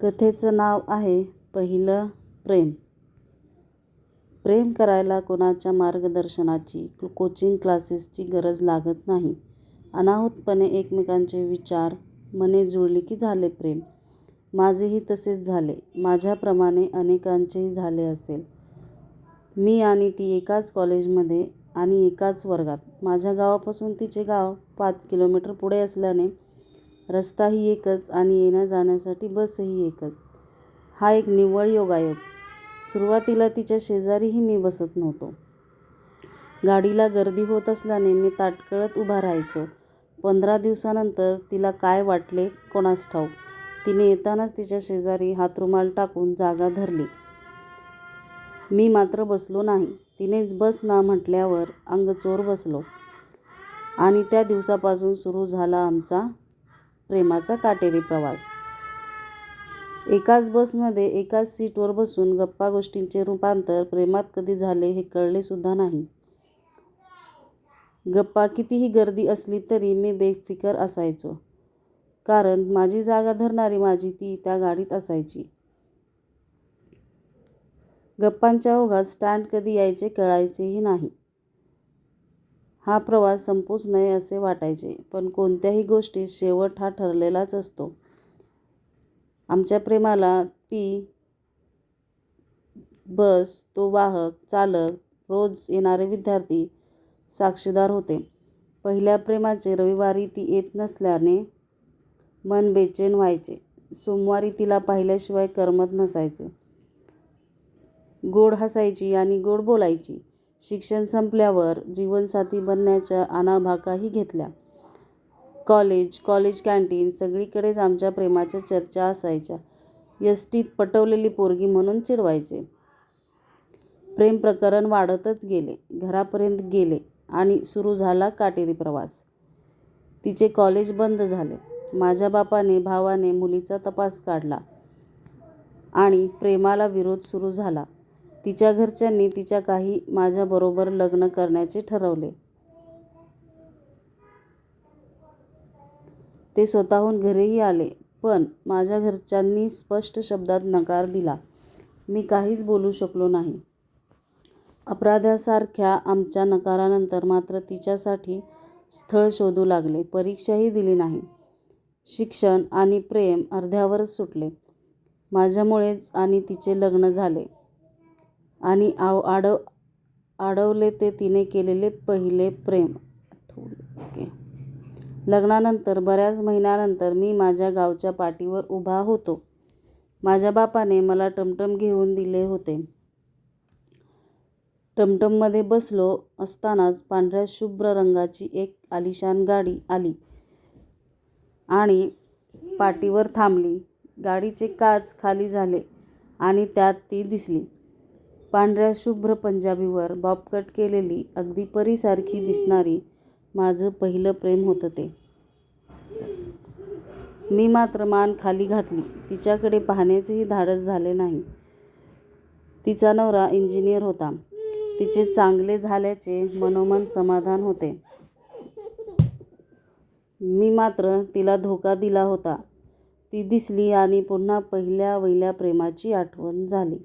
कथेचं नाव आहे पहिलं प्रेम. प्रेम करायला कोणाच्या मार्गदर्शनाची, कोचिंग क्लासेसची गरज लागत नाही. अनाहूतपणे एकमेकांचे विचार, मने जुळली की झाले प्रेम. माझेही तसेच झाले. माझ्याप्रमाणे अनेकांचेही झाले असेल. मी आणि ती एकाच कॉलेजमध्ये आणि एकाच वर्गात. माझ्या गावापासून तिचे गाव 5 किलोमीटर पुढे असल्याने रस्ताही एकच आणि येण्या-जाण्यासाठी बसही एकच. हा एक निव्वळ योगायोग. सुरुवातीला तिच्या शेजारीही मी बसत नव्हतो. गाडीला गर्दी होत असल्याने मी ताटकळत उभा राहायचो. 15 दिवसानंतर तिला काय वाटले कोणास ठाऊक, तिने येतानाच तिच्या शेजारी हातरुमाल टाकून जागा धरली. मी मात्र बसलो नाही. तिनेच बस ना म्हटल्यावर अंगचोर बसलो आणि त्या दिवसापासून सुरू झाला आमचा प्रेमाचा काटेरी प्रवास. एकाच बसमध्ये एकाच सीटवर बसून गप्पा-गोष्टींचे रूपांतर प्रेमात कधी झाले हे कळले सुद्धा नाही. गप्पा कितीही गर्दी असली तरी मी बेफिकर असायचो, कारण माझी जागा धरणारी माझी ती त्या गाडीत असायची. गप्पांच्या ओघात स्टँड कधी यायचे कळायचेही नाही. हा प्रवास संपूच नये असे वाटायचे, पण कोणत्याही गोष्टीत शेवट हा ठरलेलाच असतो. आमच्या प्रेमाला ती बस, तो वाहक, चालक, रोज येणारे विद्यार्थी साक्षीदार होते. पहिल्या प्रेमाचे रविवारी ती येत नसल्याने मन बेचैन व्हायचे. सोमवारी तिला पाहिल्याशिवाय करमत नसायचे. गोड हसायची आणि गोड बोलायची. शिक्षण संपल्यावर जीवनसाथी बनण्याच्या आणाभाकाही घेतल्या. कॉलेज कॅन्टीन सगळीकडेच आमच्या प्रेमाच्या चर्चा असायच्या. एसटीत पटवलेली पोरगी म्हणून चिडवायचे. प्रेम प्रकरण वाढतच गेले. घरापर्यंत गेले आणि सुरू झाला काटेरी प्रवास. तिचे कॉलेज बंद झाले. माझ्या बापाने, भावाने मुलीचा तपास काढला आणि प्रेमाला विरोध सुरू झाला. तिच्या घरच्यांनी तिच्या काही माझ्याबरोबर लग्न करण्याचे ठरवले. ते स्वतःहून घरीही आले, पण माझ्या घरच्यांनी स्पष्ट शब्दात नकार दिला. मी काहीच बोलू शकलो नाही. अपराध्यासारख्या आमच्या नकारानंतर मात्र तिच्यासाठी स्थळ शोधू लागले. परीक्षाही दिली नाही. शिक्षण आणि प्रेम अर्ध्यावरच सुटले. माझ्यामुळेच आणि तिचे लग्न झाले आणि अडवले ते तिने केलेले पहिले प्रेम. लग्नानंतर बऱ्याच महिन्यानंतर मी माझ्या गावच्या पाटीवर उभा होतो. माझ्या बापाने मला टमटम घेऊन दिले होते. टमटममध्ये बसलो असतानाच पांढऱ्या शुभ्र रंगाची एक आलिशान गाडी आली आणि पाटीवर थांबली. गाडीचे काच खाली झाले आणि त्यात ती दिसली. पांढऱ्या शुभ्र पंजाबीवर बॉबकट केलेली, अगदी परीसारखी दिसणारी. माझं पहिलं प्रेम होतं ते. मी मात्र मान खाली घातली. तिच्याकडे पाहण्याचेही धाडस झाले नाही. तिचा नवरा इंजिनियर होता. तिचे चांगले झाल्याचे मनोमन समाधान होते. मी मात्र तिला धोका दिला होता. ती दिसली आणि पुन्हा पहिल्या वहिल्या प्रेमाची आठवण झाली.